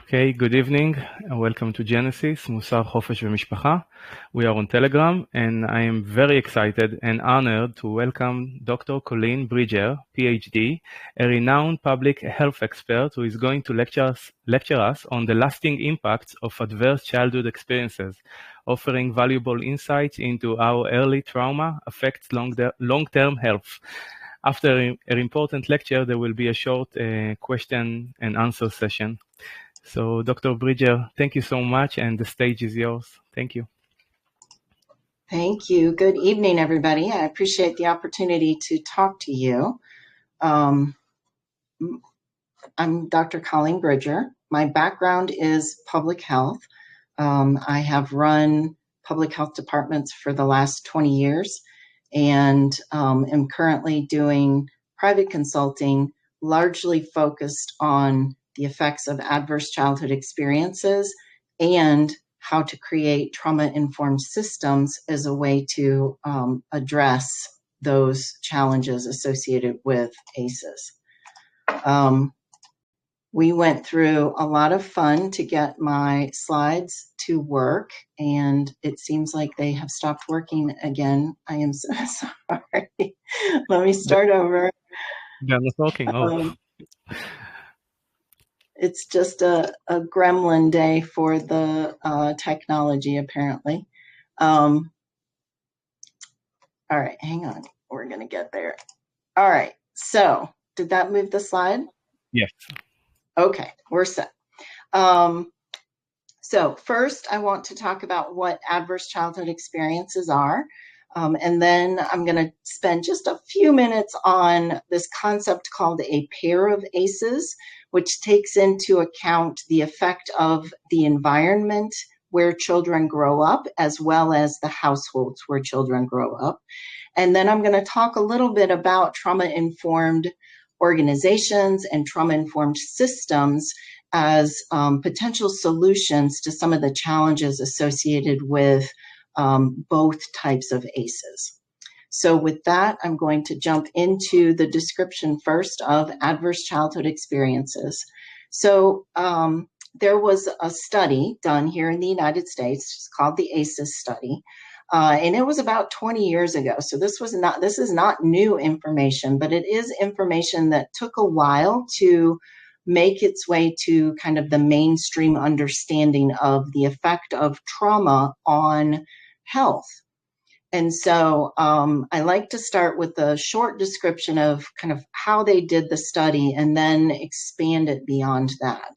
Okay, good evening. Welcome to Genesis, מוסר, חופש ומשפחה. We are on Telegram, and I am very excited and honored to welcome Dr. Colleen Bridger, PhD, a renowned public health expert who is going to lecture us on the lasting impacts of adverse childhood experiences, offering valuable insights into how early trauma affects long-term health. After an important lecture, there will be a short question and answer session. So, Dr. Bridger, thank you so much, and the stage is yours. Thank you. Thank you. Good evening, everybody. I appreciate the opportunity to talk to you. I'm Dr. Colleen Bridger. My background is public health. I have run public health departments for the last 20 years and am currently doing private consulting, largely focused on the effects of adverse childhood experiences and how to create trauma-informed systems as a way to address those challenges associated with ACEs. We went through a lot of fun to get my slides to work, and it seems like they have stopped working again. I am so sorry. Let me start over. They're not working. It's just a gremlin day for the technology, apparently. All right, hang on. We're going to get there. All right, so did that move the slide? Yes. Okay, we're set. So first, I want to talk about what adverse childhood experiences are. And then I'm going to spend just a few minutes on this concept called a pair of ACEs, which takes into account the effect of the environment where children grow up, as well as the households where children grow up. And then I'm going to talk a little bit about trauma-informed organizations and trauma-informed systems as potential solutions to some of the challenges associated with both types of ACEs. So with that, I'm going to jump into the description first of adverse childhood experiences. So there was a study done here in the United States. It's called the ACEs study. And it was about 20 years ago. So this is not new information, but it is information that took a while to make its way to kind of the mainstream understanding of the effect of trauma on health. And so I like to start with a short description of kind of how they did the study and then expand it beyond that.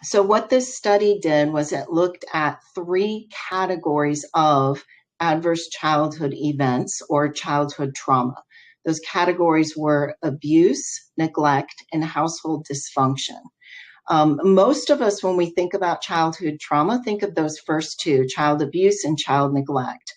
So what this study did was it looked at 3 categories of adverse childhood events or childhood trauma. Those categories were abuse, neglect, and household dysfunction. Most of us, when we think about childhood trauma, think of those first 2, child abuse and child neglect.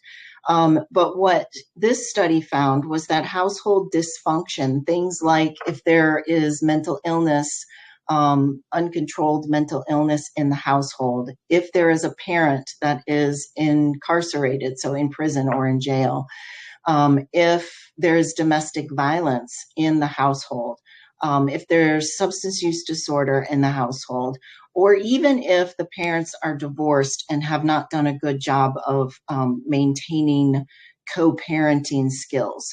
But what this study found was that household dysfunction, things like if there is mental illness, uncontrolled mental illness in the household, if there is a parent that is incarcerated, so in prison or in jail, if there's domestic violence in the household, if there's substance use disorder in the household, or even if the parents are divorced and have not done a good job of maintaining co-parenting skills.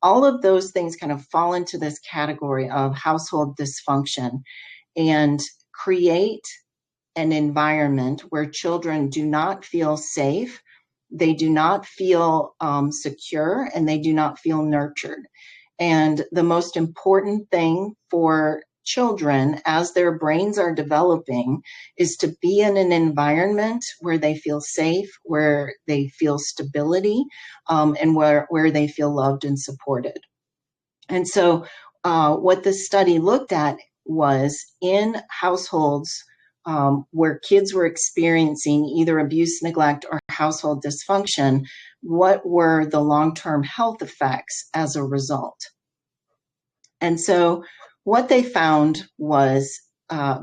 All of those things kind of fall into this category of household dysfunction and create an environment where children do not feel safe, they do not feel secure, and they do not feel nurtured. And the most important thing for children as their brains are developing is to be in an environment where they feel safe, where they feel stability, and where they feel loved and supported. And so what this study looked at was in households where kids were experiencing either abuse, neglect, or household dysfunction, what were the long-term health effects as a result? And so what they found was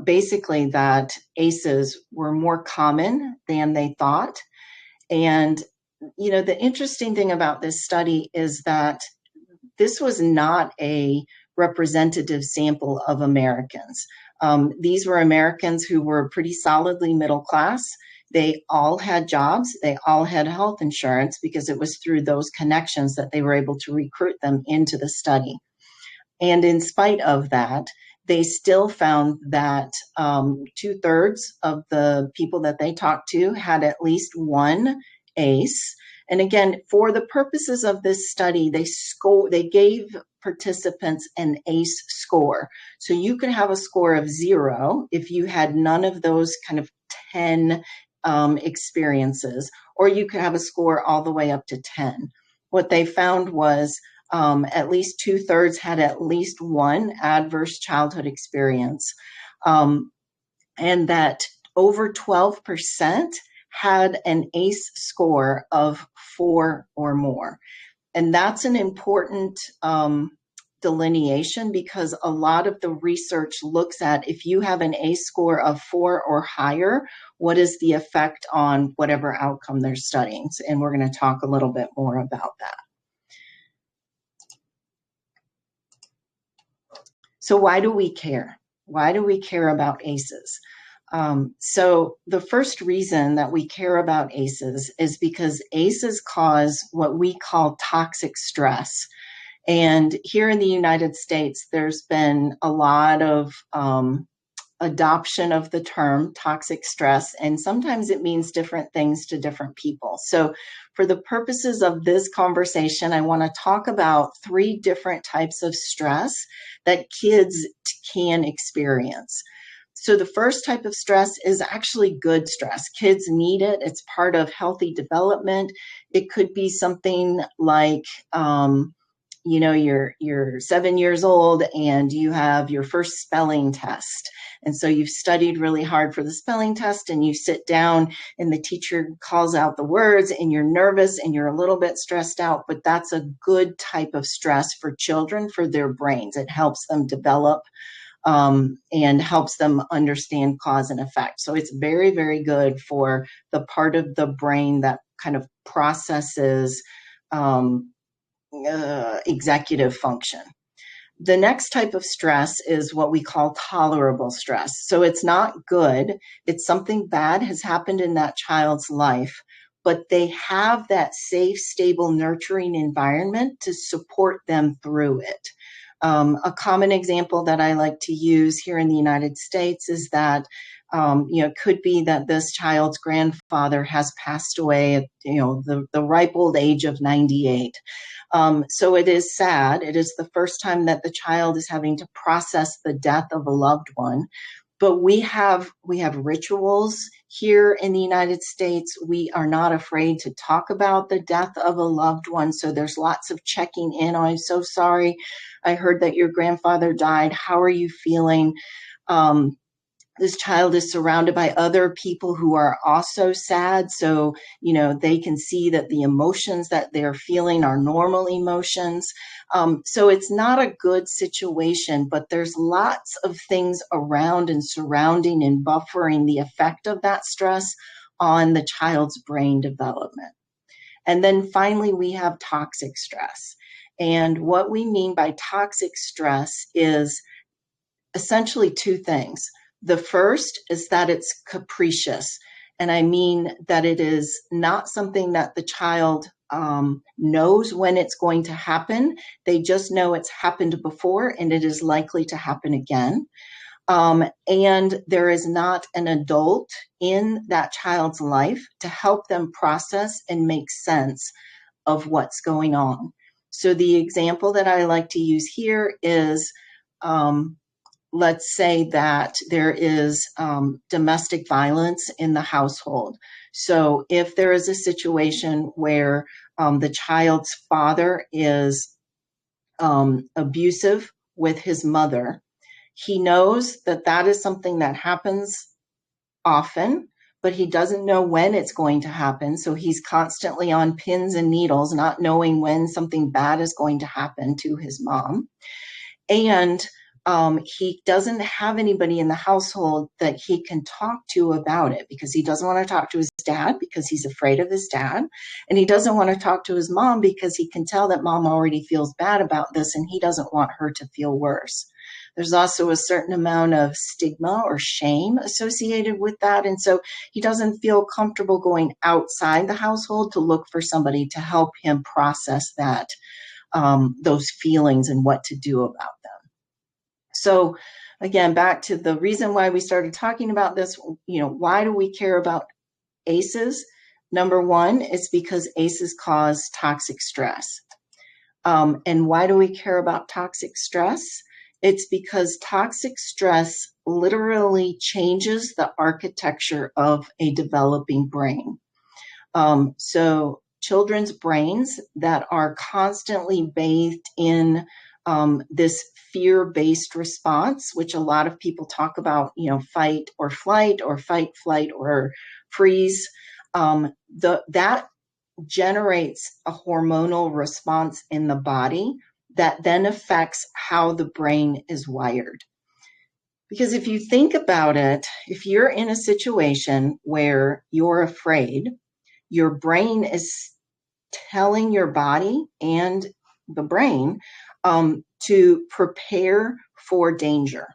basically that ACEs were more common than they thought. And, you know, the interesting thing about this study is that this was not a representative sample of Americans. These were Americans who were pretty solidly middle class. They all had jobs. They all had health insurance because it was through those connections that they were able to recruit them into the study. And in spite of that, they still found that 2/3 of the people that they talked to had at least one ACE. And again, for the purposes of this study, they gave participants an ACE score. So you could have a score of 0 if you had none of those kind of 10 experiences, or you could have a score all the way up to 10. What they found was at least 2/3 had at least one adverse childhood experience, and that over 12% had an ACE score of 4 or more. And that's an important delineation, because a lot of the research looks at, if you have an ACE score of 4 or higher, what is the effect on whatever outcome they're studying? And we're going to talk a little bit more about that. So why do we care? Why do we care about ACEs? So the first reason that we care about ACEs is because ACEs cause what we call toxic stress. And here in the United States, there's been a lot of adoption of the term toxic stress, and sometimes it means different things to different people. So for the purposes of this conversation, I want to talk about 3 different types of stress that kids can experience. So the first type of stress is actually good stress. Kids need it. It's part of healthy development. It could be something like, you're 7 years old and you have your first spelling test. And so you've studied really hard for the spelling test, and you sit down and the teacher calls out the words and you're nervous and you're a little bit stressed out, but that's a good type of stress for children, for their brains. It helps them develop and helps them understand cause and effect. So it's very, very good for the part of the brain that kind of processes executive function. The next type of stress is what we call tolerable stress. So it's not good. It's something bad has happened in that child's life, but they have that safe, stable, nurturing environment to support them through it. A common example that I like to use here in the United States is that it could be that this child's grandfather has passed away at the ripe old age of 98. So it is sad. It is the first time that the child is having to process the death of a loved one. But we have rituals here in the United States. We are not afraid to talk about the death of a loved one. So there's lots of checking in. Oh, I'm so sorry. I heard that your grandfather died. How are you feeling? This child is surrounded by other people who are also sad. So, they can see that the emotions that they're feeling are normal emotions. So it's not a good situation, but there's lots of things around and surrounding and buffering the effect of that stress on the child's brain development. And then finally, we have toxic stress. And what we mean by toxic stress is essentially 2 things. The first is that it's capricious. And I mean that it is not something that the child knows when it's going to happen. They just know it's happened before and it is likely to happen again. And there is not an adult in that child's life to help them process and make sense of what's going on. So the example that I like to use here is, let's say that there is domestic violence in the household. So if there is a situation where the child's father is abusive with his mother, he knows that that is something that happens often, but he doesn't know when it's going to happen. So he's constantly on pins and needles, not knowing when something bad is going to happen to his mom. And he doesn't have anybody in the household that he can talk to about it, because he doesn't want to talk to his dad because he's afraid of his dad. And he doesn't want to talk to his mom because he can tell that mom already feels bad about this and he doesn't want her to feel worse. There's also a certain amount of stigma or shame associated with that. And so he doesn't feel comfortable going outside the household to look for somebody to help him process that, those feelings and what to do about them. So again, back to the reason why we started talking about this, why do we care about ACEs? Number one, it's because ACEs cause toxic stress. And why do we care about toxic stress? It's because toxic stress literally changes the architecture of a developing brain. So children's brains that are constantly bathed in this fear-based response, which a lot of people talk about, fight or flight, or fight, flight, or freeze, that generates a hormonal response in the body that then affects how the brain is wired. Because if you think about it, if you're in a situation where you're afraid, your brain is telling your body and the brain to prepare for danger.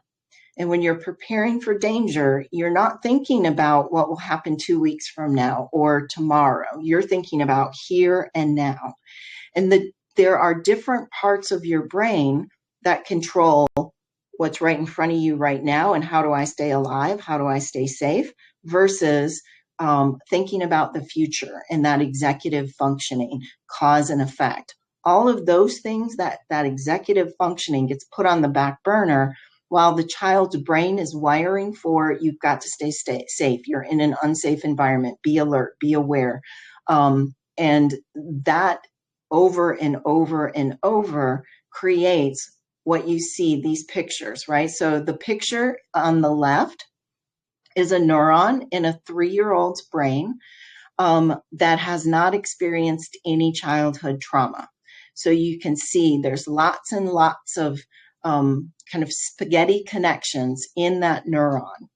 And when you're preparing for danger, you're not thinking about what will happen 2 weeks from now or tomorrow. You're thinking about here and now. And there are different parts of your brain that control what's right in front of you right now and how do I stay alive, how do I stay safe, versus thinking about the future and that executive functioning, cause and effect. All of those things, that executive functioning gets put on the back burner while the child's brain is wiring for, you've got to stay safe. You're in an unsafe environment. Be alert, be aware. And that over and over and over creates what you see, these pictures, right? So the picture on the left is a neuron in a 3-year-old's brain that has not experienced any childhood trauma. So you can see there's lots and lots of kind of spaghetti connections in that neuron.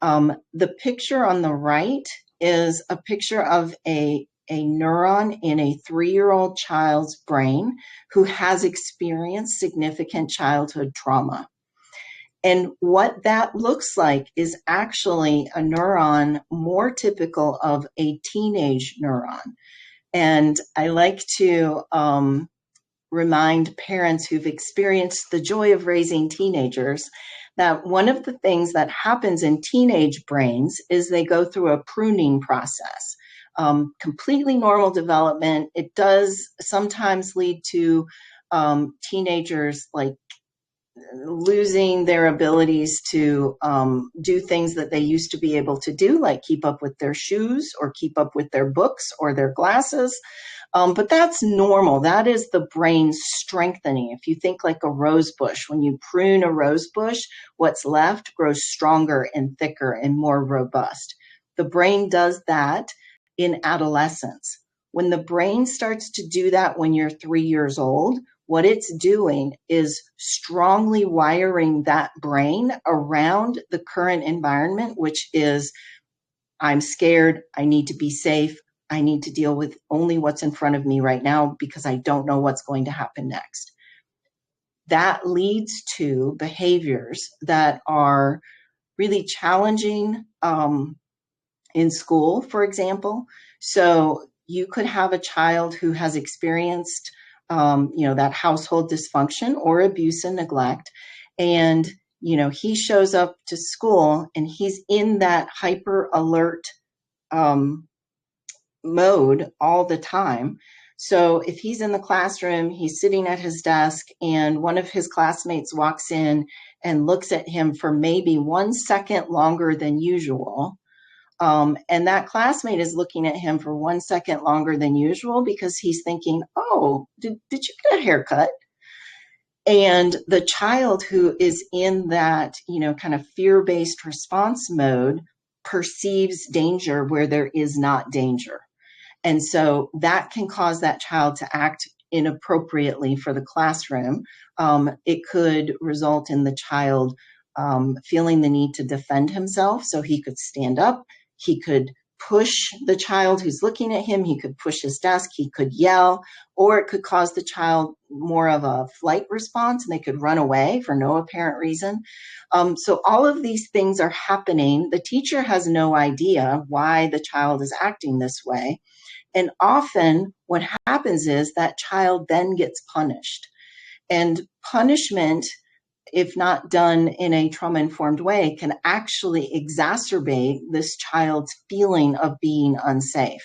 The picture on the right is a picture of a neuron in a 3-year-old child's brain who has experienced significant childhood trauma. And what that looks like is actually a neuron more typical of a teenage neuron. And I like to remind parents who've experienced the joy of raising teenagers that one of the things that happens in teenage brains is they go through a pruning process. Completely normal development. It does sometimes lead to teenagers like losing their abilities to do things that they used to be able to do, like keep up with their shoes or keep up with their books or their glasses. But that's normal. That is the brain strengthening. If you think like a rose bush, when you prune a rose bush, what's left grows stronger and thicker and more robust. The brain does that in adolescence. When the brain starts to do that when you're 3 years old, what it's doing is strongly wiring that brain around the current environment, which is, I'm scared, I need to be safe, I need to deal with only what's in front of me right now because I don't know what's going to happen next. That leads to behaviors that are really challenging in school, for example. So you could have a child who has experienced that household dysfunction or abuse and neglect. And, he shows up to school and he's in that hyper alert mode all the time. So if he's in the classroom, he's sitting at his desk and one of his classmates walks in and looks at him for maybe 1 second longer than usual. And that classmate is looking at him for 1 second longer than usual because he's thinking, oh, did you get a haircut? And the child who is in that, kind of fear-based response mode perceives danger where there is not danger. And so that can cause that child to act inappropriately for the classroom. It could result in the child feeling the need to defend himself. So he could stand up, he could push the child who's looking at him. He could push his desk. He could yell, or it could cause the child more of a flight response, and they could run away for no apparent reason. So all of these things are happening. The teacher has no idea why the child is acting this way. And often what happens is that child then gets punished. And punishment, if not done in a trauma-informed way, can actually exacerbate this child's feeling of being unsafe.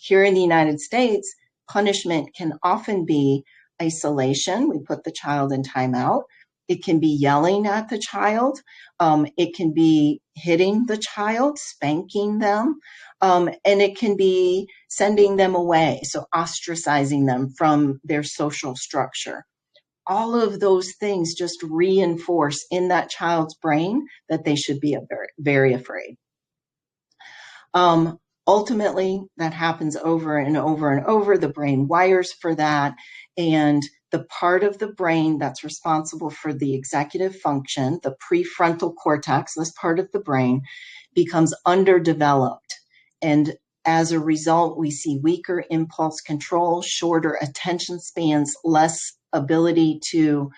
Here in the United States, punishment can often be isolation. We put the child in timeout. It can be yelling at the child. It can be hitting the child, spanking them. And it can be sending them away, so ostracizing them from their social structure. All of those things just reinforce in that child's brain that they should be very, very afraid. Ultimately, that happens over and over and over. The brain wires for that. And the part of the brain that's responsible for the executive function, the prefrontal cortex, this part of the brain, becomes underdeveloped. And as a result, we see weaker impulse control, shorter attention spans, less ability to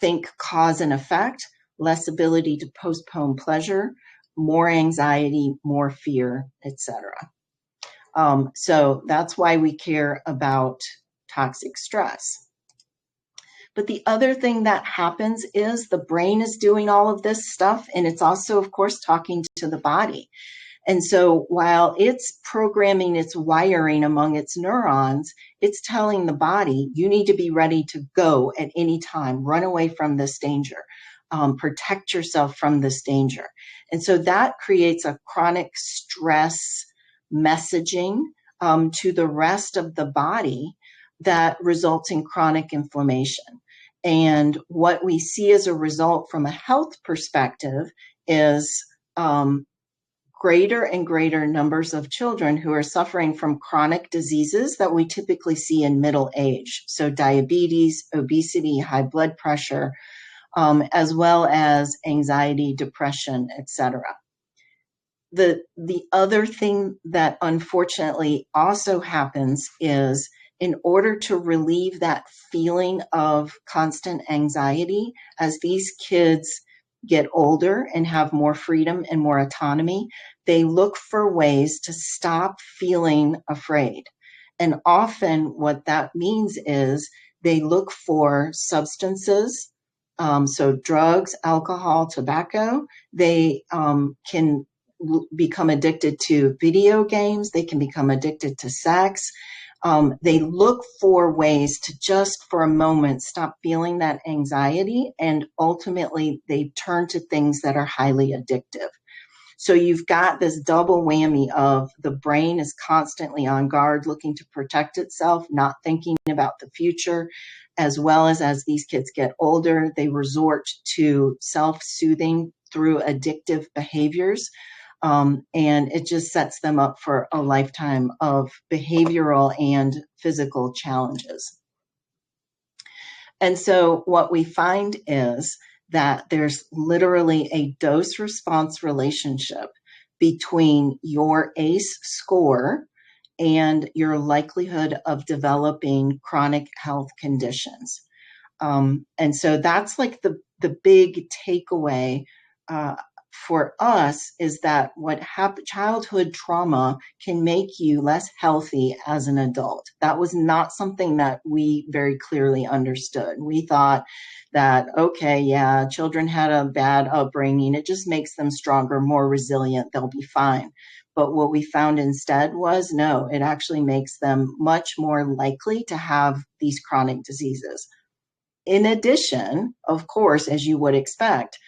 think cause and effect, less ability to postpone pleasure, more anxiety, more fear, etc. So that's why we care about toxic stress. But the other thing that happens is the brain is doing all of this stuff, and it's also, of course, talking to the body. And so while it's programming its wiring among its neurons, it's telling the body, you need to be ready to go at any time, run away from this danger, protect yourself from this danger. And so that creates a chronic stress messaging to the rest of the body that results in chronic inflammation. And what we see as a result from a health perspective is greater and greater numbers of children who are suffering from chronic diseases that we typically see in middle age. So diabetes, obesity, high blood pressure, as well as anxiety, depression, etc. The other thing that unfortunately also happens is in order to relieve that feeling of constant anxiety, as these kids get older and have more freedom and more autonomy, they look for ways to stop feeling afraid. And often what that means is they look for substances, so drugs, alcohol, tobacco. They can become addicted to video games. They can become addicted to sex. They look for ways to just for a moment stop feeling that anxiety, and ultimately they turn to things that are highly addictive. So you've got this double whammy of the brain is constantly on guard, looking to protect itself, not thinking about the future, as well as these kids get older, they resort to self-soothing through addictive behaviors. And it just sets them up for a lifetime of behavioral and physical challenges. And so what we find is that there's literally a dose-response relationship between your ACE score and your likelihood of developing chronic health conditions. And so that's like the big takeaway for us is that childhood trauma can make you less healthy as an adult. That was not something that we very clearly understood. We thought that, okay, yeah, children had a bad upbringing. It just makes them stronger, more resilient. They'll be fine. But what we found instead was, no, it actually makes them much more likely to have these chronic diseases. In addition, of course, as you would expect,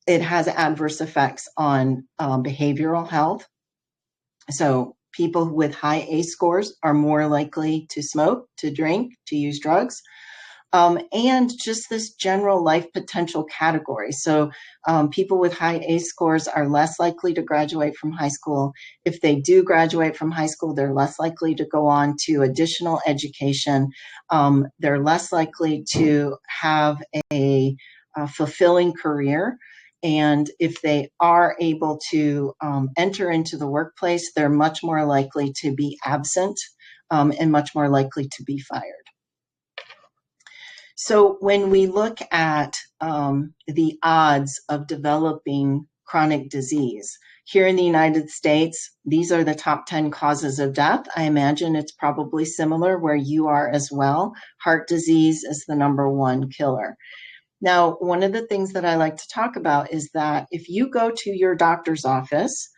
it has adverse effects on behavioral health. So people with high ACE scores are more likely to smoke, to drink, to use drugs, and just this general life potential category. So people with high ACE scores are less likely to graduate from high school. If they do graduate from high school, they're less likely to go on to additional education. They're less likely to have a fulfilling career. And if they are able to enter into the workplace, they're much more likely to be absent and much more likely to be fired. So when we look at the odds of developing chronic disease, here in the United States, these are the top 10 causes of death. I imagine it's probably similar where you are as well. Heart disease is the #1 killer. Now, one of the things that I like to talk about is that if you go to your doctor's office,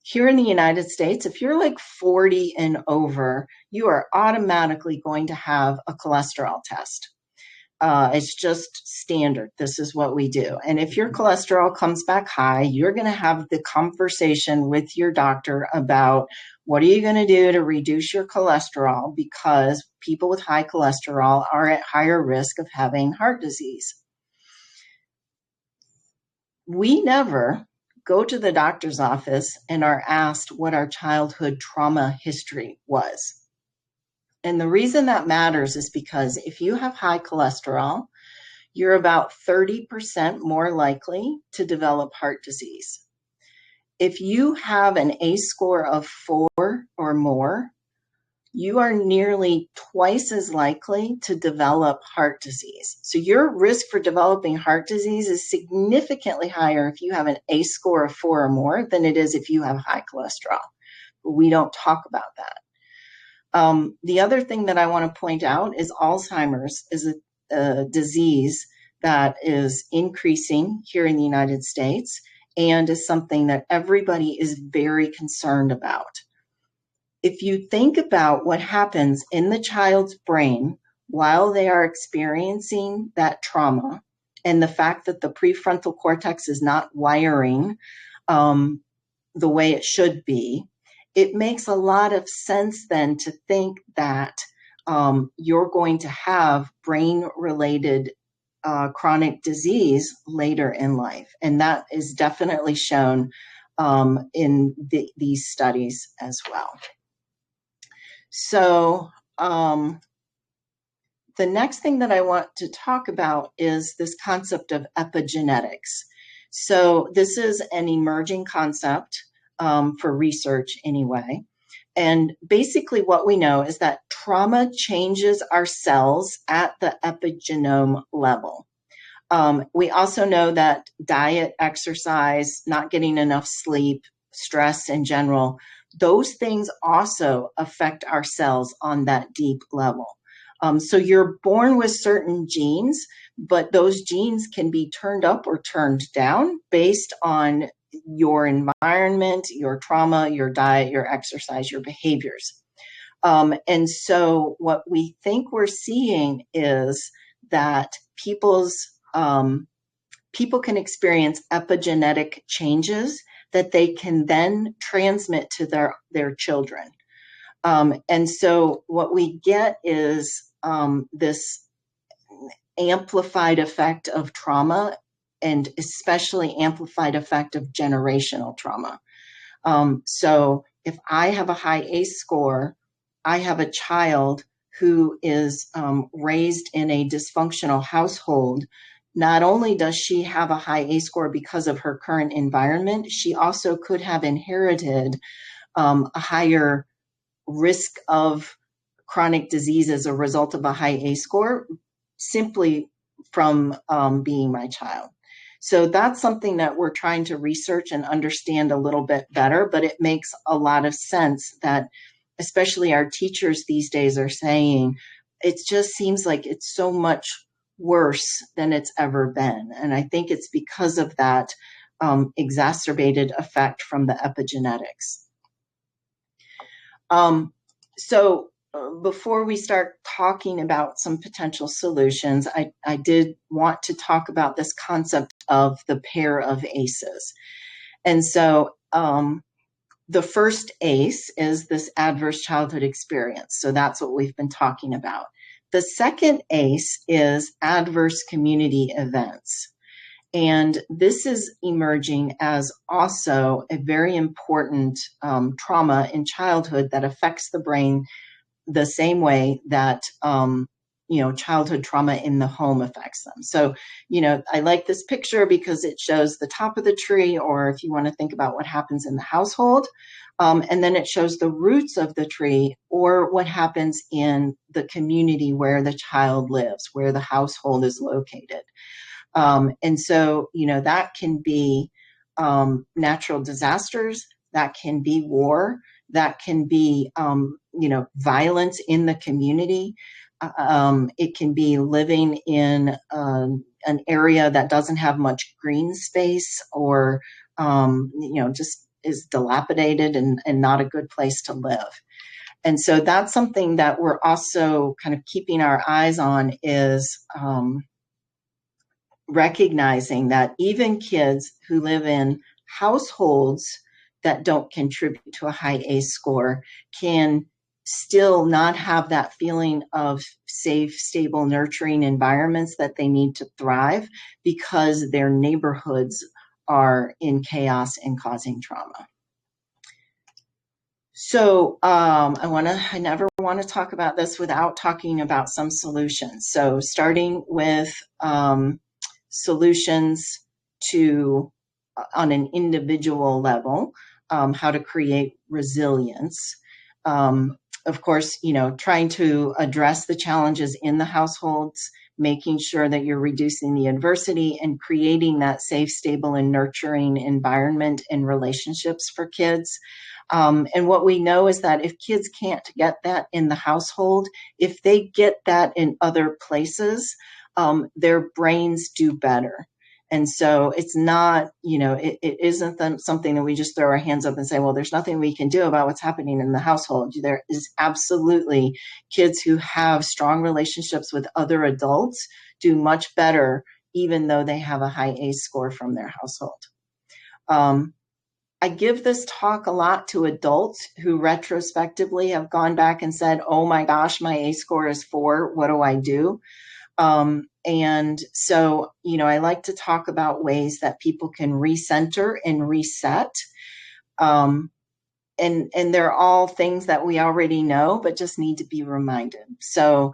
here in the United States, if you're like 40 and over, you are automatically going to have a cholesterol test. It's just standard. This is what we do. And if your cholesterol comes back high, you're going to have the conversation with your doctor about what are you going to do to reduce your cholesterol, because people with high cholesterol are at higher risk of having heart disease. We never go to the doctor's office and are asked what our childhood trauma history was. And the reason that matters is because if you have high cholesterol, you're about 30% more likely to develop heart disease. If you have an ACE score of 4 or more, you are nearly twice as likely to develop heart disease. So your risk for developing heart disease is significantly higher if you have an ACE score of 4 or more than it is if you have high cholesterol. But we don't talk about that. The other thing that I want to point out is Alzheimer's is a disease that is increasing here in the United States and is something that everybody is very concerned about. If you think about what happens in the child's brain while they are experiencing that trauma, and the fact that the prefrontal cortex is not wiring the way it should be, it makes a lot of sense then to think that you're going to have brain-related chronic disease later in life. And that is definitely shown in these studies as well. So the next thing that I want to talk about is this concept of epigenetics. So this is an emerging concept for research anyway. And basically what we know is that trauma changes our cells at the epigenome level. We also know that diet, exercise, not getting enough sleep, stress in general, those things also affect our cells on that deep level. So you're born with certain genes, but those genes can be turned up or turned down based on your environment, your trauma, your diet, your exercise, your behaviors. And so what we think we're seeing is that people can experience epigenetic changes that they can then transmit to their children. And so what we get is this amplified effect of trauma, and especially amplified effect of generational trauma. So if I have a high ACE score, I have a child who is raised in a dysfunctional household. Not only does she have a high ACE score because of her current environment, she also could have inherited a higher risk of chronic disease as a result of a high ACE score simply from being my child. So that's something that we're trying to research and understand a little bit better, but it makes a lot of sense that especially our teachers these days are saying, it just seems like it's so much worse than it's ever been. And I think it's because of that exacerbated effect from the epigenetics. So before we start talking about some potential solutions, I did want to talk about this concept of the pair of ACEs. And so the first ACE is this adverse childhood experience. So that's what we've been talking about. The second ACE is adverse community events. And this is emerging as also a very important trauma in childhood that affects the brain the same way that childhood trauma in the home affects them. So, I like this picture because it shows the top of the tree, or if you want to think about what happens in the household, and then it shows the roots of the tree, or what happens in the community where the child lives, where the household is located. And so, that can be natural disasters, that can be war, that can be, violence in the community. It can be living in an area that doesn't have much green space, or, just is dilapidated and not a good place to live. And so that's something that we're also kind of keeping our eyes on, is recognizing that even kids who live in households that don't contribute to a high ACE score can still not have that feeling of safe, stable, nurturing environments that they need to thrive, because their neighborhoods are in chaos and causing trauma. So I never want to talk about this without talking about some solutions. So starting with solutions to, on an individual level, how to create resilience. Of course, trying to address the challenges in the households, making sure that you're reducing the adversity and creating that safe, stable, and nurturing environment and relationships for kids. And what we know is that if kids can't get that in the household, if they get that in other places, their brains do better. And so it's not, it isn't something that we just throw our hands up and say, well, there's nothing we can do about what's happening in the household. There is absolutely kids who have strong relationships with other adults do much better, even though they have a high ACE score from their household. I give this talk a lot to adults who retrospectively have gone back and said, oh my gosh, my ACE score is 4. What do I do? And so, I like to talk about ways that people can recenter and reset. And they're all things that we already know, but just need to be reminded. So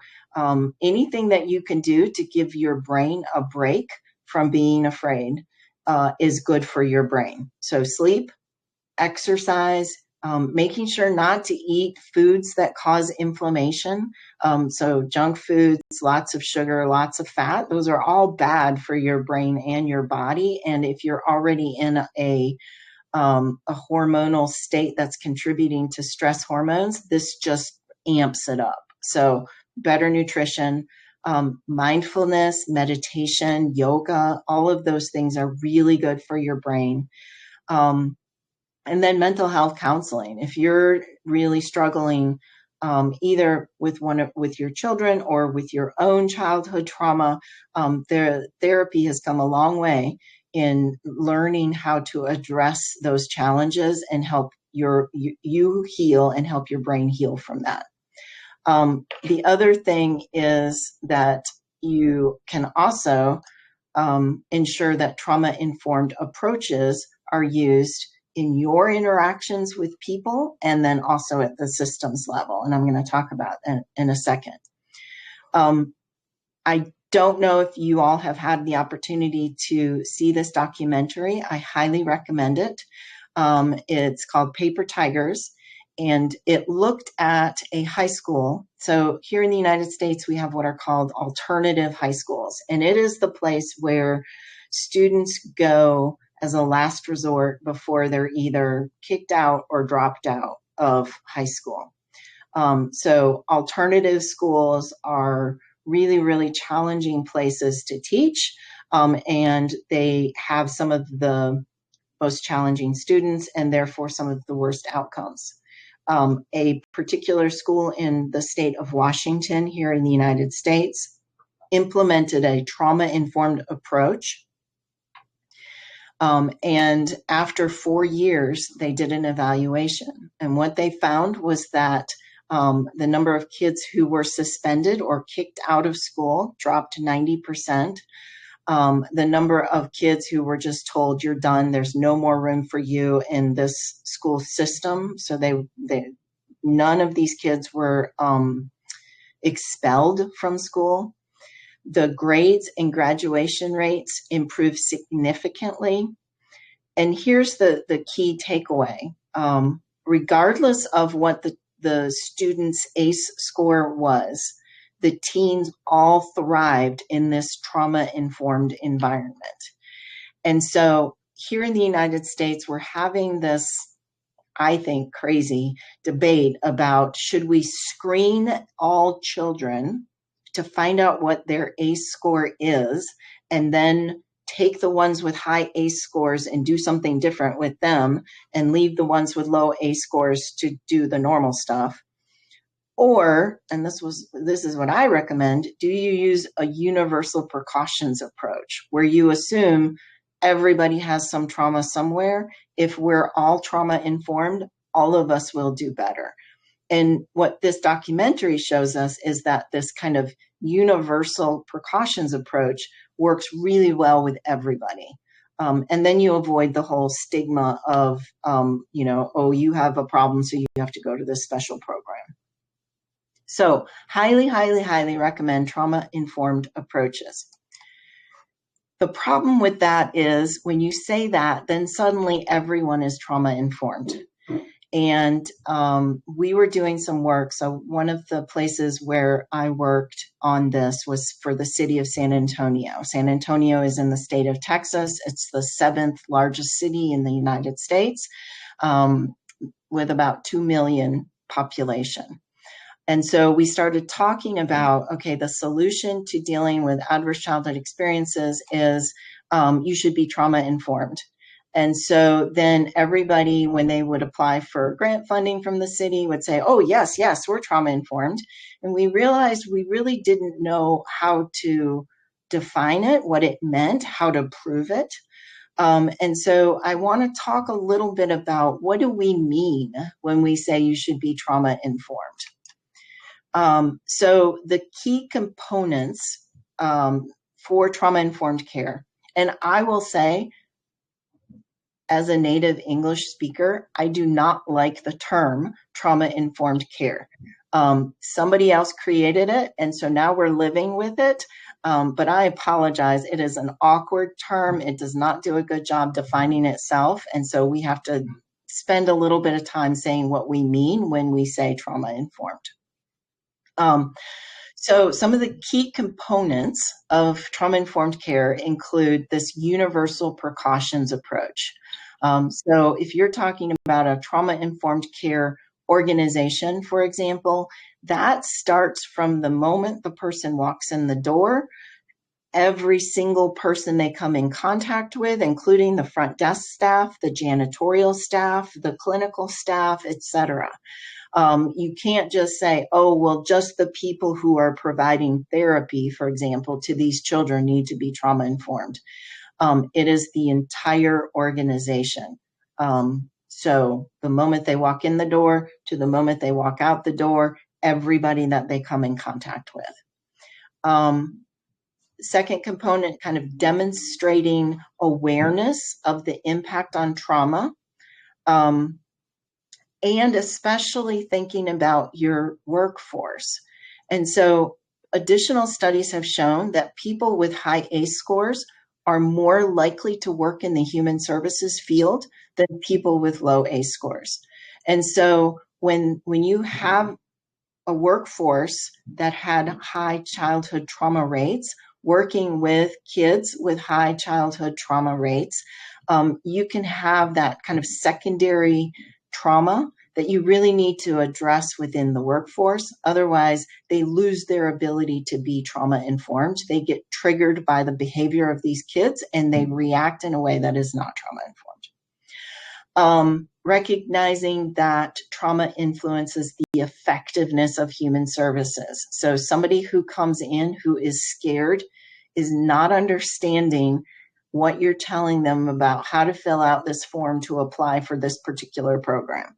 anything that you can do to give your brain a break from being afraid is good for your brain. So sleep, exercise, making sure not to eat foods that cause inflammation. So junk foods, lots of sugar, lots of fat, those are all bad for your brain and your body. And if you're already in a hormonal state that's contributing to stress hormones, this just amps it up. So better nutrition, mindfulness, meditation, yoga, all of those things are really good for your brain. And then mental health counseling. If you're really struggling either with your children or with your own childhood trauma, therapy has come a long way in learning how to address those challenges and help you heal and help your brain heal from that. The other thing is that you can also ensure that trauma-informed approaches are used in your interactions with people, and then also at the systems level. And I'm going to talk about that in a second. I don't know if you all have had the opportunity to see this documentary. I highly recommend it. It's called Paper Tigers, and it looked at a high school. So here in the United States, we have what are called alternative high schools, and it is the place where students go as a last resort before they're either kicked out or dropped out of high school. So alternative schools are really, really challenging places to teach, and they have some of the most challenging students and therefore some of the worst outcomes. A particular school in the state of Washington here in the United States implemented a trauma-informed approach. And after 4 years, they did an evaluation. And what they found was that the number of kids who were suspended or kicked out of school dropped 90%. The number of kids who were just told, you're done, there's no more room for you in this school system. So none of these kids were expelled from school. The grades and graduation rates improved significantly. And here's the key takeaway. Regardless of what the student's ACE score was, the teens all thrived in this trauma-informed environment. And so here in the United States, we're having this, I think, crazy debate about should we screen all children to find out what their ACE score is and then take the ones with high ACE scores and do something different with them and leave the ones with low ACE scores to do the normal stuff. Or, and this is what I recommend, do you use a universal precautions approach where you assume everybody has some trauma somewhere? If we're all trauma informed, all of us will do better. And what this documentary shows us is that this kind of universal precautions approach works really well with everybody. And then you avoid the whole stigma of, oh, you have a problem, so you have to go to this special program. So highly, highly, highly recommend trauma-informed approaches. The problem with that is when you say that, then suddenly everyone is trauma-informed. And we were doing some work. So one of the places where I worked on this was for the city of San Antonio. San Antonio is in the state of Texas. It's the 7th largest city in the United States, with about 2 million population. And so we started talking about, okay, the solution to dealing with adverse childhood experiences is you should be trauma-informed. And so then everybody, when they would apply for grant funding from the city, would say, oh, yes, we're trauma-informed. And we realized we really didn't know how to define it, what it meant, how to prove it. And so I want to talk a little bit about what do we mean when we say you should be trauma-informed. So the key components for trauma-informed care, and I will say, as a native English speaker, I do not like the term trauma-informed care. Somebody else created it, and so now we're living with it. But I apologize. It is an awkward term. It does not do a good job defining itself. And so we have to spend a little bit of time saying what we mean when we say trauma-informed. So some of the key components of trauma-informed care include this universal precautions approach. So if you're talking about a trauma-informed care organization, for example, that starts from the moment the person walks in the door, every single person they come in contact with, including the front desk staff, the janitorial staff, the clinical staff, etc. You can't just say, oh, well, just the people who are providing therapy, for example, to these children need to be trauma-informed. It is the entire organization. So the moment they walk in the door to the moment they walk out the door, everybody that they come in contact with. Second component, kind of demonstrating awareness of the impact on trauma. And especially thinking about your workforce. And so additional studies have shown that people with high ACE scores are more likely to work in the human services field than people with low ACE scores. And so when you have a workforce that had high childhood trauma rates, working with kids with high childhood trauma rates, you can have that kind of secondary trauma that you really need to address within the workforce. Otherwise, they lose their ability to be trauma-informed. They get triggered by the behavior of these kids and they react in a way that is not trauma-informed. Recognizing that trauma influences the effectiveness of human services. So somebody who comes in who is scared is not understanding what you're telling them about how to fill out this form to apply for this particular program.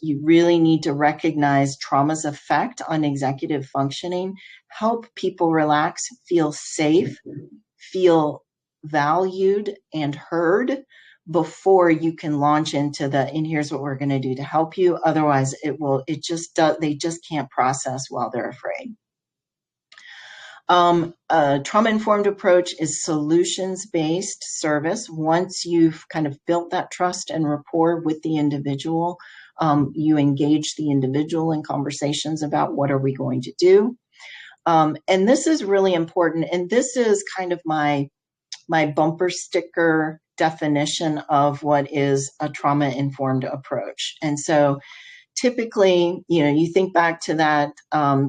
You really need to recognize trauma's effect on executive functioning, help people relax, feel safe, feel valued and heard, before you can launch into and here's what we're going to do to help you. Otherwise, they just can't process while they're afraid. A trauma-informed approach is solutions-based service. Once you've kind of built that trust and rapport with the individual, you engage the individual in conversations about what are we going to do. And this is really important. And this is kind of my bumper sticker definition of what is a trauma-informed approach. And so typically, you think back to that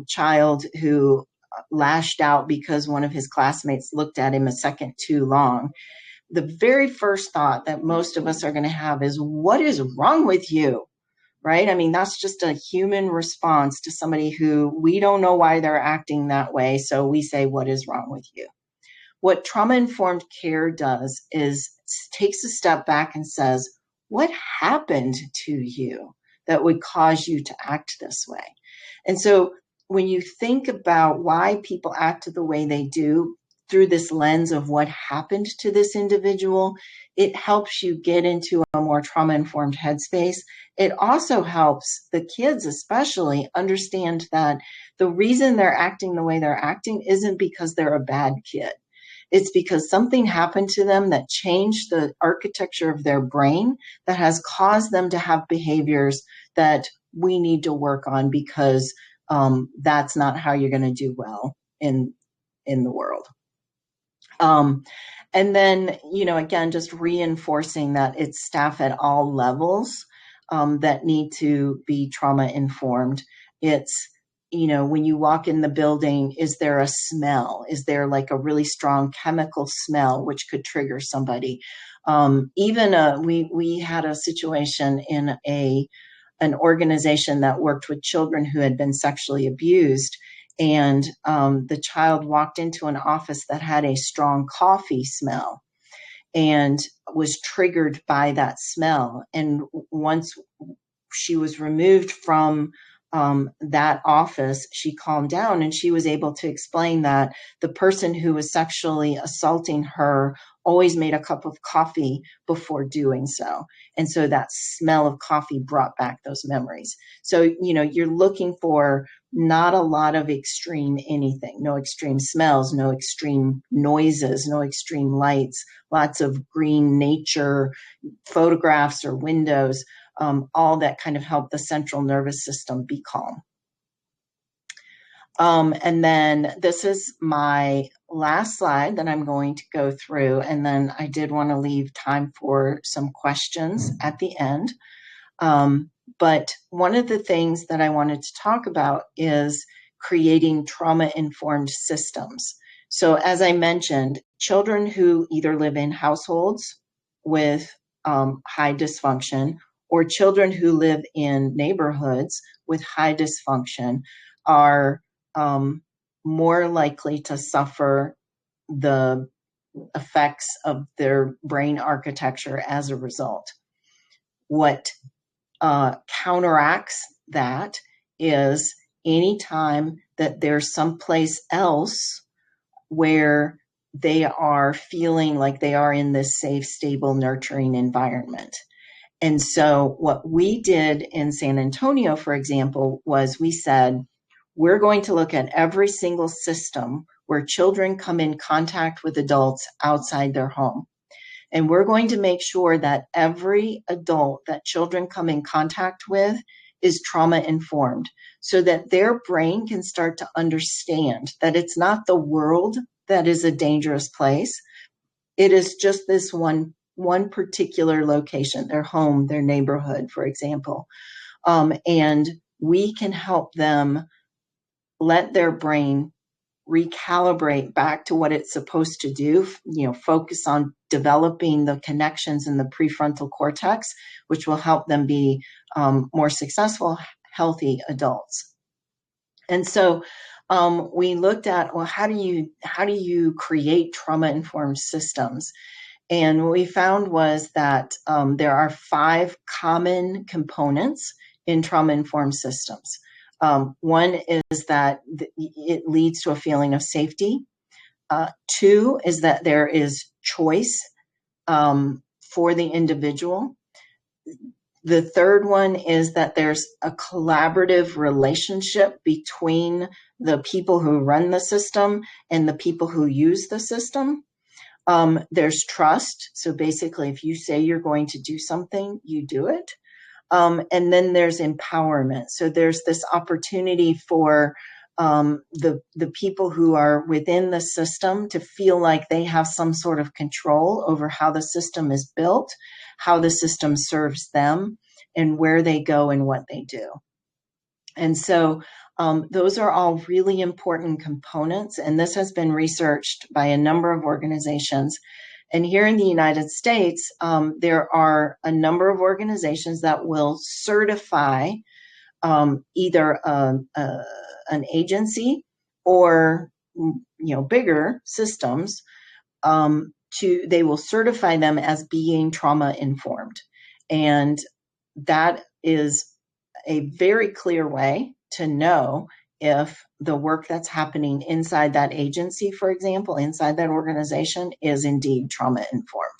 child who lashed out because one of his classmates looked at him a second too long. The very first thought that most of us are going to have is, what is wrong with you? Right? I mean, that's just a human response to somebody who we don't know why they're acting that way. So we say, what is wrong with you? What trauma-informed care does is takes a step back and says, what happened to you that would cause you to act this way? And so when you think about why people act the way they do through this lens of what happened to this individual, it helps you get into a more trauma-informed headspace. It also helps the kids especially understand that the reason they're acting the way they're acting isn't because they're a bad kid. It's because something happened to them that changed the architecture of their brain that has caused them to have behaviors that we need to work on, because that's not how you're going to do well in the world. And then, again, just reinforcing that it's staff at all levels that need to be trauma informed. It's, when you walk in the building, is there a smell? Is there like a really strong chemical smell which could trigger somebody? We had a situation in an organization that worked with children who had been sexually abused. And the child walked into an office that had a strong coffee smell and was triggered by that smell. And once she was removed from that office, she calmed down, and she was able to explain that the person who was sexually assaulting her always made a cup of coffee before doing so. And so that smell of coffee brought back those memories. So, you're looking for not a lot of extreme anything, no extreme smells, no extreme noises, no extreme lights, lots of green nature, photographs or windows, all that kind of help the central nervous system be calm. And then this is my last slide that I'm going to go through. And then I did want to leave time for some questions at the end. But one of the things that I wanted to talk about is creating trauma-informed systems. So as I mentioned, children who either live in households with high dysfunction, or children who live in neighborhoods with high dysfunction are more likely to suffer the effects of their brain architecture as a result. What counteracts that is any time that there's someplace else where they are feeling like they are in this safe, stable, nurturing environment. And so what we did in San Antonio, for example, was we said, we're going to look at every single system where children come in contact with adults outside their home. And we're going to make sure that every adult that children come in contact with is trauma informed, so that their brain can start to understand that it's not the world that is a dangerous place. It is just this one particular location, their home, their neighborhood, for example. And we can help them let their brain recalibrate back to what it's supposed to do, focus on developing the connections in the prefrontal cortex, which will help them be more successful, healthy adults. And so we looked at, well, how do you create trauma-informed systems? And what we found was that there are 5 common components in trauma-informed systems. One is that it leads to a feeling of safety. 2 is that there is choice. for the individual. The third one is that there's a collaborative relationship between the people who run the system and the people who use the system. There's trust. So basically, if you say you're going to do something, you do it. And then there's empowerment. So there's this opportunity for the people who are within the system to feel like they have some sort of control over how the system is built, how the system serves them, and where they go and what they do. And so those are all really important components. And this has been researched by a number of organizations. And here in the United States, there are a number of organizations that will certify either an agency or bigger systems. They will certify them as being trauma informed, and that is a very clear way to know if the work that's happening inside that agency, for example, inside that organization, is indeed trauma informed.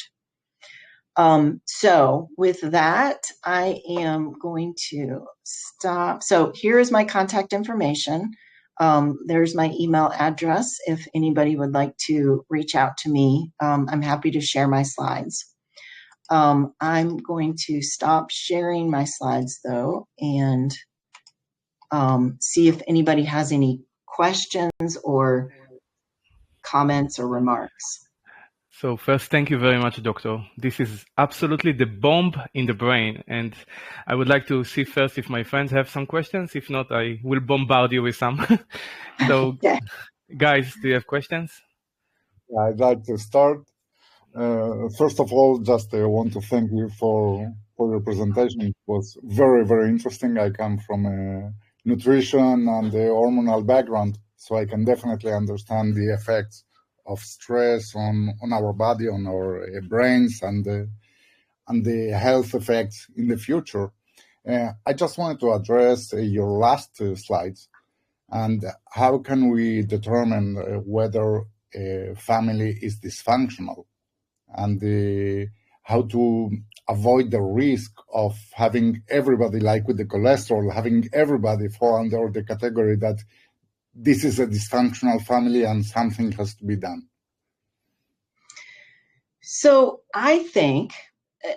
So with that, I am going to stop. So here is my contact information. There's my email address if anybody would like to reach out to me. I'm happy to share my slides. I'm going to stop sharing my slides though and see if anybody has any questions or comments or remarks. So first, thank you very much, Doctor. This is absolutely the bomb in the brain. And I would like to see first if my friends have some questions. If not, I will bombard you with some. So, Okay. Guys, do you have questions? I'd like to start. First of all, just want to thank you for your presentation. It was very, very interesting. I come from a nutrition and a hormonal background, so I can definitely understand the effects of stress on our body, on our brains, and the health effects in the future. I just wanted to address your last slides, and how can we determine whether a family is dysfunctional, and how to avoid the risk of having everybody, like with the cholesterol, having everybody fall under the category that this is a dysfunctional family and something has to be done. So I think,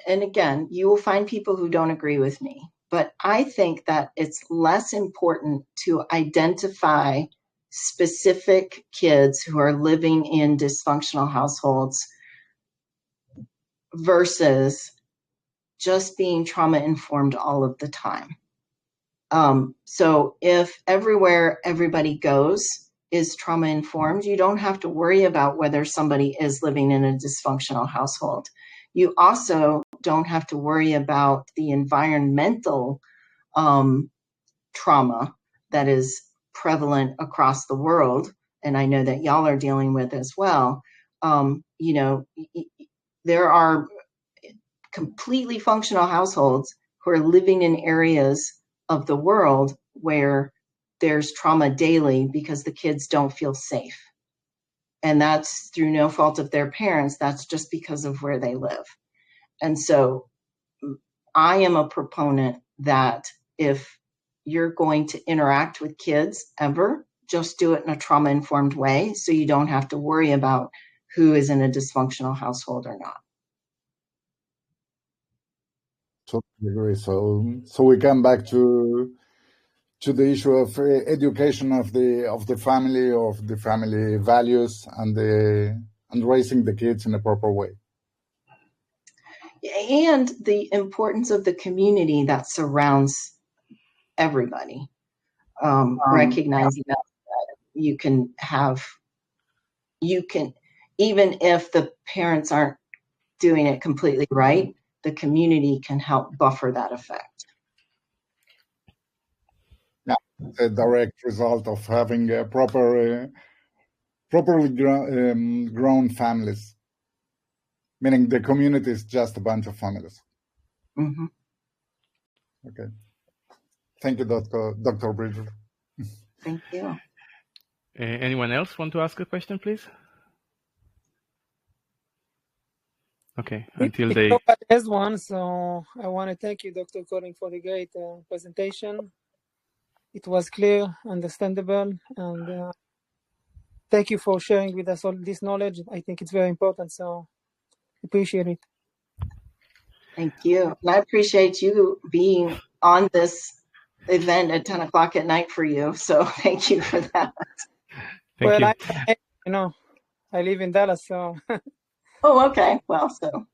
and again, you will find people who don't agree with me, but I think that it's less important to identify specific kids who are living in dysfunctional households versus just being trauma informed all of the time. So if everywhere everybody goes is trauma informed, you don't have to worry about whether somebody is living in a dysfunctional household. You also don't have to worry about the environmental trauma that is prevalent across the world, and I know that y'all are dealing with as well. There are completely functional households who are living in areas of the world where there's trauma daily because the kids don't feel safe. And that's through no fault of their parents. That's just because of where they live. And so I am a proponent that if you're going to interact with kids ever, just do it in a trauma-informed way so you don't have to worry about who is in a dysfunctional household or not. Totally agree. So we come back to the issue of education of the family values, and raising the kids in a proper way. And the importance of the community that surrounds everybody. Recognizing that you can, even if the parents aren't doing it completely right, the community can help buffer that effect. Yeah, a direct result of having a properly grown families, meaning the community is just a bunch of families. Mm-hmm. Okay. Thank you, Dr. Bridger. Thank you. Anyone else want to ask a question, please? Okay, until they... Nobody has one, so I want to thank you, Dr. Colleen, for the great presentation. It was clear, understandable, and thank you for sharing with us all this knowledge. I think it's very important, so appreciate it. Thank you. And I appreciate you being on this event at 10 o'clock at night for you. So thank you for that. Thank you. I live in Dallas, so. Oh, okay. Well, so.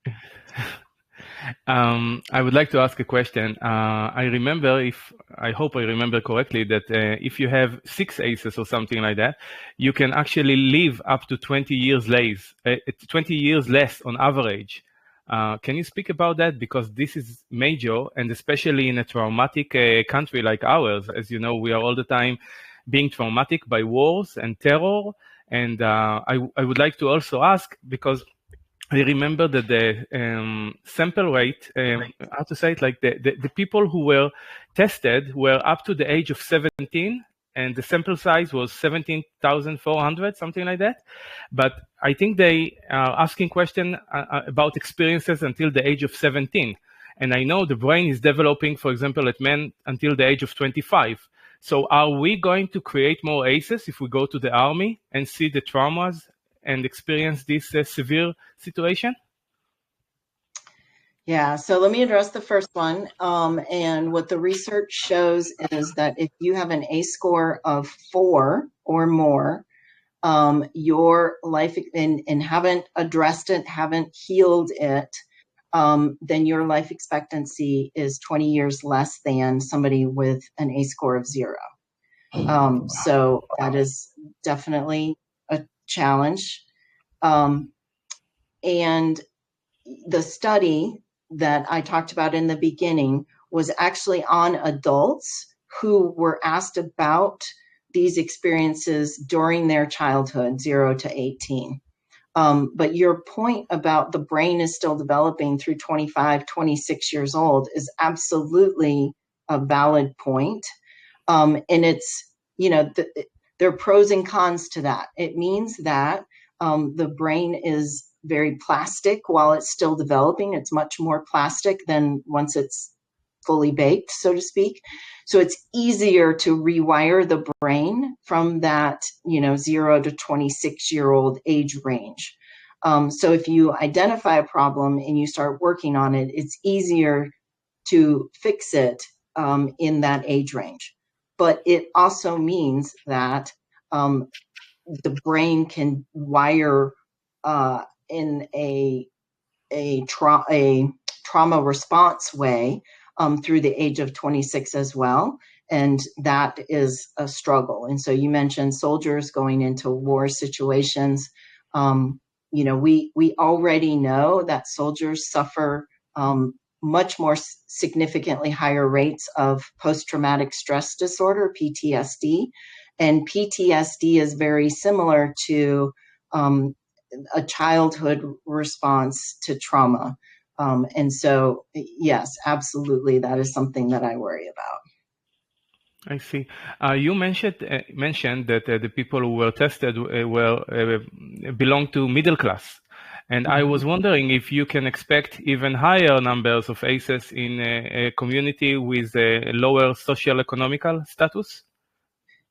I would like to ask a question. I hope I remember correctly that if you have 6 aces or something like that, you can actually live up to 20 years less on average. Can you speak about that? Because this is major, and especially in a traumatic country like ours. As you know, we are all the time being traumatic by wars and terror. And I would like to also ask, because I remember that the sample rate, how to say it, like the people who were tested were up to the age of 17, and the sample size was 17,400, something like that. But I think they are asking questions about experiences until the age of 17. And I know the brain is developing, for example, at men until the age of 25. So are we going to create more aces if we go to the army and see the traumas and experience this severe situation? Yeah, so let me address the first one. And what the research shows is that if you have an ACE score of 4 or more, your life and haven't addressed it, haven't healed it, then your life expectancy is 20 years less than somebody with an ACE score of 0. So that is definitely a challenge. And the study that I talked about in the beginning was actually on adults who were asked about these experiences during their childhood, 0 to 18. But your point about the brain is still developing through 25, 26 years old is absolutely a valid point. And it's, there are pros and cons to that. It means that the brain is very plastic while it's still developing. It's much more plastic than once it's fully baked, so to speak. So it's easier to rewire the brain from that, 0 to 26-year-old age range. So if you identify a problem and you start working on it, it's easier to fix it in that age range. But it also means that the brain can wire in a trauma response way through the age of 26 as well. And that is a struggle. And so you mentioned soldiers going into war situations. We already know that soldiers suffer much more significantly higher rates of post-traumatic stress disorder, PTSD. And PTSD is very similar to a childhood response to trauma. And so, yes, absolutely, that is something that I worry about. I see. You mentioned that the people who were tested belong to middle class. And I was wondering if you can expect even higher numbers of ACEs in a community with a lower socioeconomical status?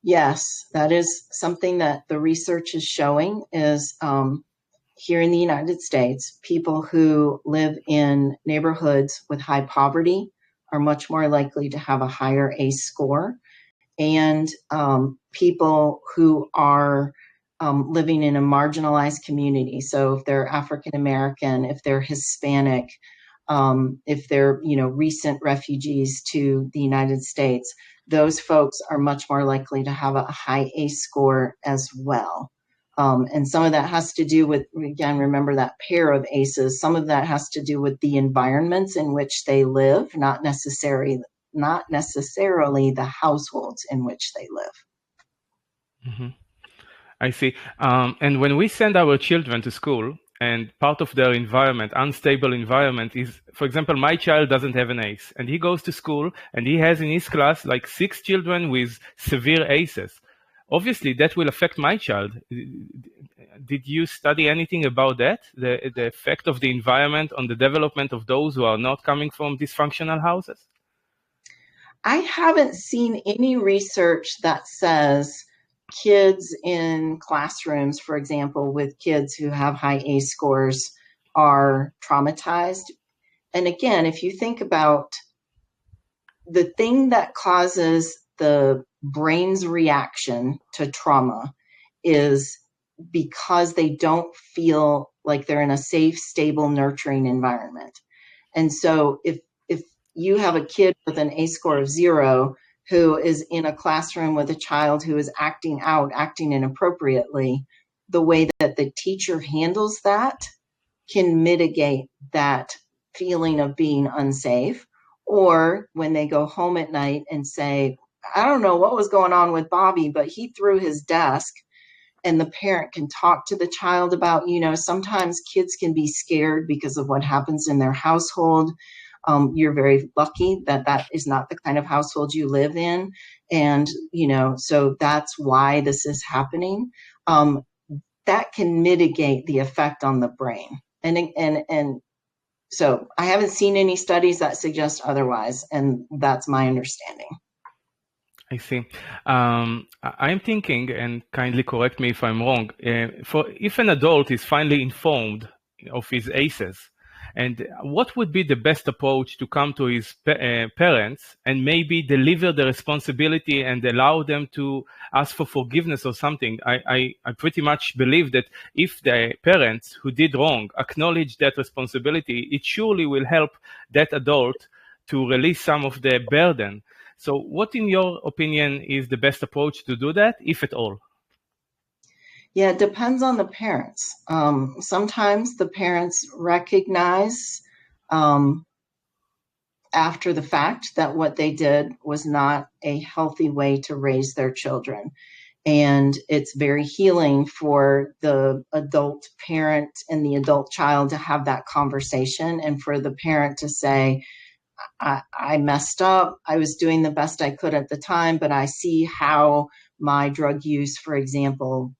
Yes, that is something that the research is showing is here in the United States, people who live in neighborhoods with high poverty are much more likely to have a higher ACE score. And people who are living in a marginalized community. So if they're African American, if they're Hispanic, if they're recent refugees to the United States, those folks are much more likely to have a high ACE score as well. And some of that has to do with, again, remember that pair of ACEs. Some of that has to do with the environments in which they live, not necessarily the households in which they live. Mm-hmm. I see. And when we send our children to school, and part of their environment, unstable environment, is, for example, my child doesn't have an ACE, and he goes to school, and he has in his class like 6 children with severe ACEs. Obviously, that will affect my child. Did you study anything about that, the effect of the environment on the development of those who are not coming from dysfunctional houses? I haven't seen any research that says kids in classrooms, for example, with kids who have high ACE scores are traumatized. And again, if you think about the thing that causes the brain's reaction to trauma is because they don't feel like they're in a safe, stable, nurturing environment. And so if you have a kid with an ACE score of 0 who is in a classroom with a child who is acting inappropriately, the way that the teacher handles that can mitigate that feeling of being unsafe. Or when they go home at night and say, I don't know what was going on with Bobby, but he threw his desk, and the parent can talk to the child about, sometimes kids can be scared because of what happens in their household. You're very lucky that is not the kind of household you live in. And, so that's why this is happening. That can mitigate the effect on the brain. And so I haven't seen any studies that suggest otherwise, and that's my understanding. I see. I'm thinking, and kindly correct me if I'm wrong, if an adult is finally informed of his ACEs, and what would be the best approach to come to his parents and maybe deliver the responsibility and allow them to ask for forgiveness or something? I pretty much believe that if the parents who did wrong acknowledge that responsibility, it surely will help that adult to release some of the burden. So what, in your opinion, is the best approach to do that, if at all? Yeah, it depends on the parents. Sometimes the parents recognize after the fact that what they did was not a healthy way to raise their children. And it's very healing for the adult parent and the adult child to have that conversation, and for the parent to say, I messed up. I was doing the best I could at the time, but I see how my drug use, for example,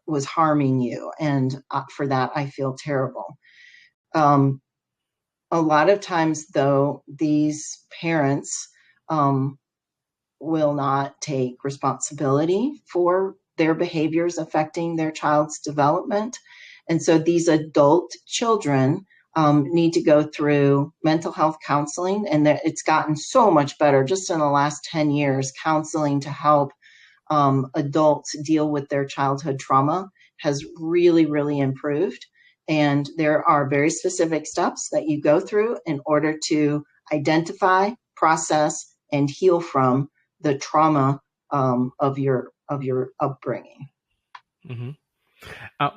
was harming you. And for that, I feel terrible. A lot of times, though, these parents will not take responsibility for their behaviors affecting their child's development. And so these adult children need to go through mental health counseling, and it's gotten so much better just in the last 10 years. Counseling to help adults deal with their childhood trauma has really, really improved. And there are very specific steps that you go through in order to identify, process, and heal from the trauma of your upbringing. Mm-hmm.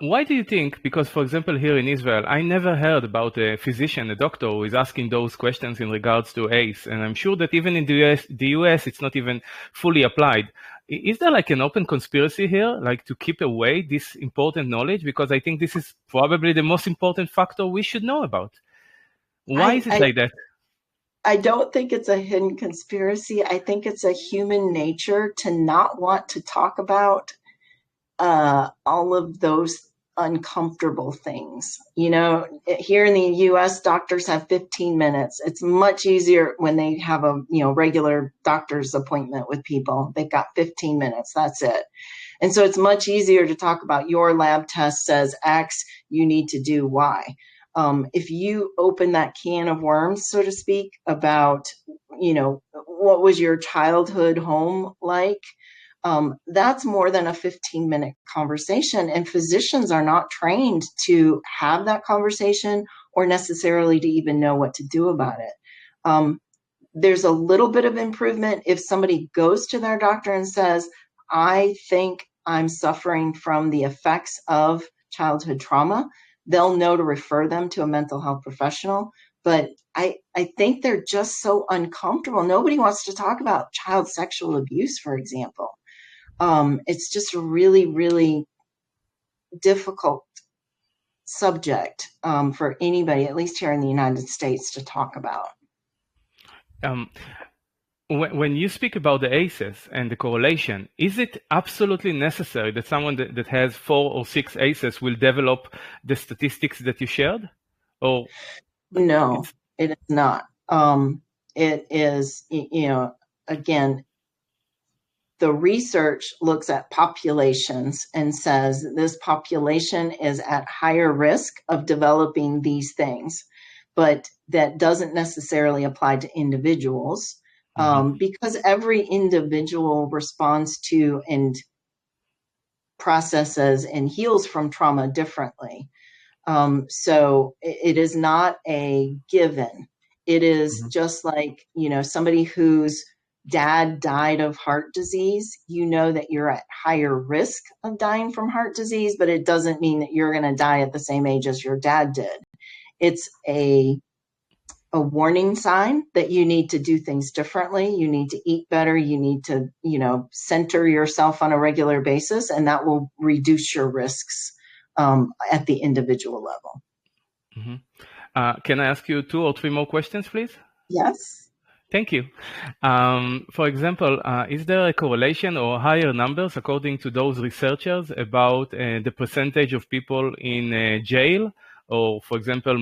Why do you think? Because, for example, here in Israel, I never heard about a physician, a doctor, who is asking those questions in regards to ACE. And I'm sure that even in the US, it's not even fully applied. Is there like an open conspiracy here, like to keep away this important knowledge? Because I think this is probably the most important factor we should know about. Why is it like that? I don't think it's a hidden conspiracy. I think it's a human nature to not want to talk about all of those uncomfortable things. Here in the US, doctors have 15 minutes. It's much easier when they have a regular doctor's appointment with people. They've got 15 minutes. That's it. And so it's much easier to talk about your lab test says X, you need to do Y. If you open that can of worms, so to speak, about what was your childhood home like, that's more than a 15-minute conversation, and physicians are not trained to have that conversation or necessarily to even know what to do about it. There's a little bit of improvement if somebody goes to their doctor and says, I think I'm suffering from the effects of childhood trauma. They'll know to refer them to a mental health professional. But I think they're just so uncomfortable. Nobody wants to talk about child sexual abuse, for example. It's just a really, really difficult subject for anybody, at least here in the United States, to talk about. when you speak about the ACEs and the correlation, is it absolutely necessary that someone that has 4 or 6 ACEs will develop the statistics that you shared? Or no, it is not. It is, again, the research looks at populations and says this population is at higher risk of developing these things, but that doesn't necessarily apply to individuals. Because every individual responds to and processes and heals from trauma differently. So it is not a given. It is just like, somebody whose dad died of heart disease, that you're at higher risk of dying from heart disease, but it doesn't mean that you're going to die at the same age as your dad did. It's a warning sign that you need to do things differently. You need to eat better. You need to, center yourself on a regular basis, and that will reduce your risks at the individual level. Can I ask you 2 or 3 more questions, please? Yes. Thank you. For example, is there a correlation or higher numbers according to those researchers about the percentage of people in jail? Or, for example,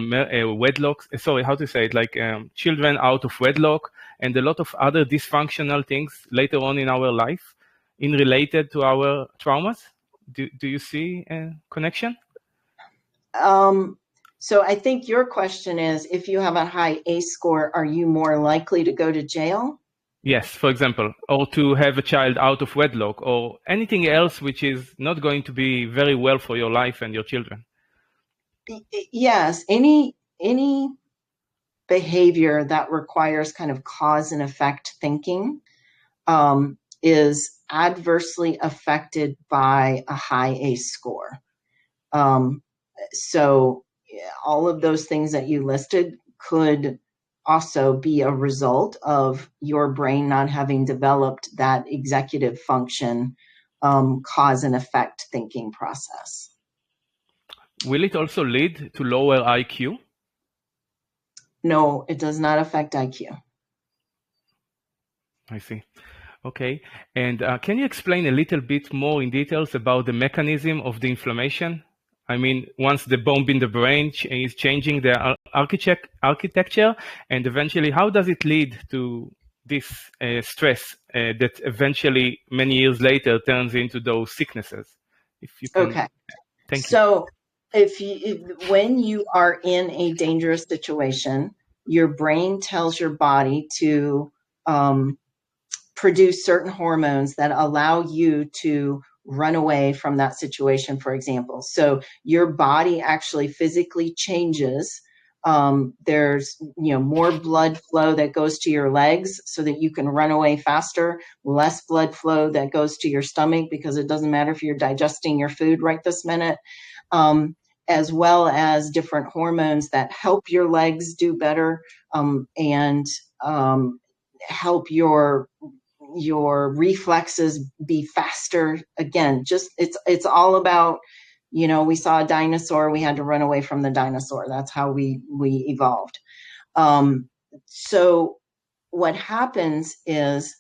wedlocks, children out of wedlock, and a lot of other dysfunctional things later on in our life in related to our traumas? Do you see a connection? So I think your question is, if you have a high ACE score, are you more likely to go to jail? Yes, for example, or to have a child out of wedlock, or anything else which is not going to be very well for your life and your children. Yes, any behavior that requires kind of cause and effect thinking is adversely affected by a high ACE score. So all of those things that you listed could also be a result of your brain not having developed that executive function, cause and effect thinking process. Will it also lead to lower IQ? No, it does not affect IQ. I see. Okay. And can you explain a little bit more in details about the mechanism of the inflammation? I mean, once the bomb in the brain is changing the architecture, and eventually, how does it lead to this stress that eventually, many years later, turns into those sicknesses? If you can. Okay. Thank you. So when you are in a dangerous situation, your brain tells your body to produce certain hormones that allow you to run away from that situation, for example. So your body actually physically changes. There's more blood flow that goes to your legs so that you can run away faster, less blood flow that goes to your stomach because it doesn't matter if you're digesting your food right this minute. As well as different hormones that help your legs do better and help your reflexes be faster. Again, just it's all about, we saw a dinosaur, we had to run away from the dinosaur. That's how we evolved. So what happens is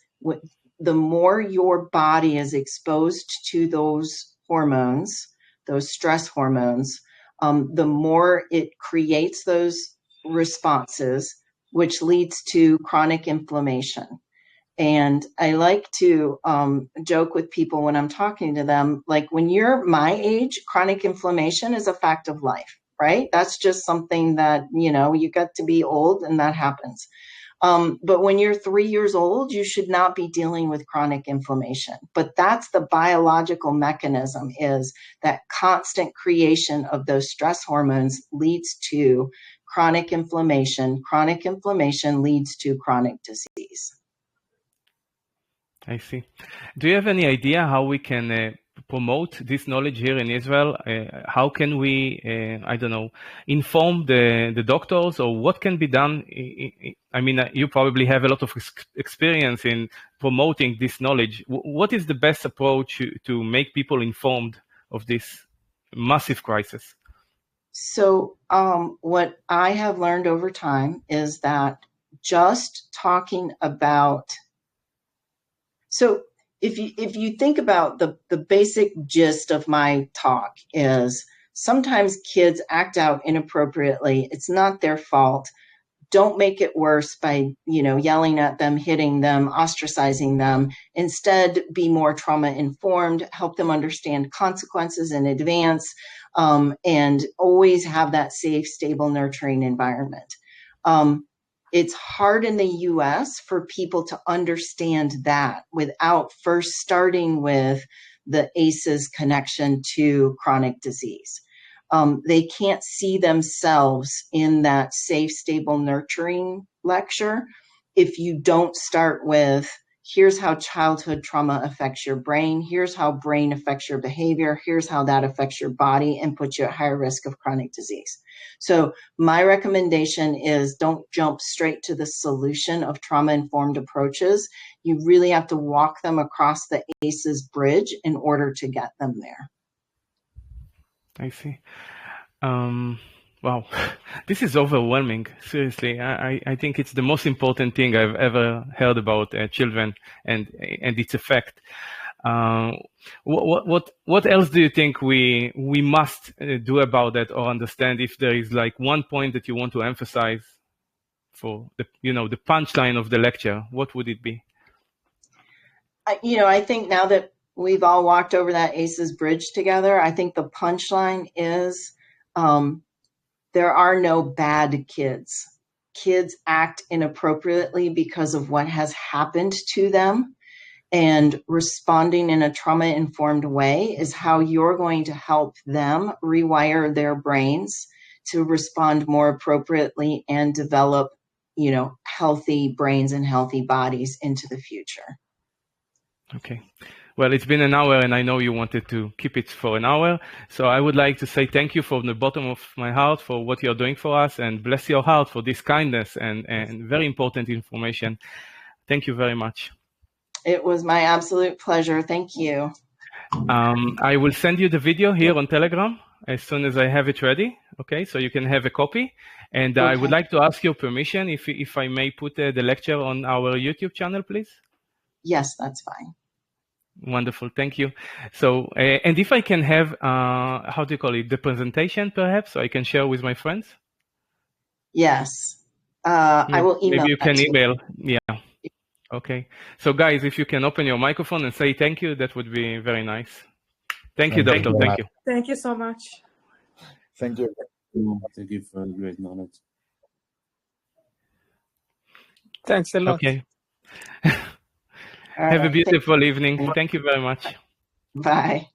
the more your body is exposed to those hormones, those stress hormones, the more it creates those responses, which leads to chronic inflammation. And I like to joke with people when I'm talking to them, like when you're my age, chronic inflammation is a fact of life, right? That's just something that, you got to be old and that happens. But when you're 3 years old, you should not be dealing with chronic inflammation. But that's the biological mechanism, is that constant creation of those stress hormones leads to chronic inflammation. Chronic inflammation leads to chronic disease. I see. Do you have any idea how we can promote this knowledge here in Israel? How can we, inform the doctors, or what can be done? I mean, you probably have a lot of experience in promoting this knowledge. What is the best approach to make people informed of this massive crisis? So what I have learned over time is that just talking about So if you think about the basic gist of my talk is sometimes kids act out inappropriately. It's not their fault. Don't make it worse by, yelling at them, hitting them, ostracizing them. Instead, be more trauma informed, help them understand consequences in advance, and always have that safe, stable, nurturing environment. It's hard in the US for people to understand that without first starting with the ACEs connection to chronic disease. They can't see themselves in that safe, stable, nurturing lecture if you don't start with, here's how childhood trauma affects your brain, here's how brain affects your behavior, here's how that affects your body and puts you at higher risk of chronic disease. So my recommendation is don't jump straight to the solution of trauma-informed approaches. You really have to walk them across the ACEs bridge in order to get them there. I see. Wow, this is overwhelming. Seriously, I think it's the most important thing I've ever heard about children and its effect. What else do you think we must do about that or understand? If there is like one point that you want to emphasize for the the punchline of the lecture, what would it be? I think now that we've all walked over that ACEs bridge together, I think the punchline is there are no bad kids. Kids act inappropriately because of what has happened to them, and responding in a trauma-informed way is how you're going to help them rewire their brains to respond more appropriately and develop, healthy brains and healthy bodies into the future. Okay. Well, it's been an hour and I know you wanted to keep it for an hour. So I would like to say thank you from the bottom of my heart for what you're doing for us, and bless your heart for this kindness and very important information. Thank you very much. It was my absolute pleasure. Thank you. I will send you the video here on Telegram as soon as I have it ready. Okay, so you can have a copy. And I would like to ask your permission if I may put the lecture on our YouTube channel, please. Yes, that's fine. Wonderful, thank you. So, and if I can have, how do you call it, the presentation perhaps, so I can share with my friends? Yes, I will email. Maybe you can email, yeah. Okay, so guys, if you can open your microphone and say thank you, that would be very nice. Thank you, Doctor, thank you. Thank you so much. Thank you. Thank you for the great knowledge. Thanks a lot. Okay. Have a beautiful evening. Thank you very much. Bye.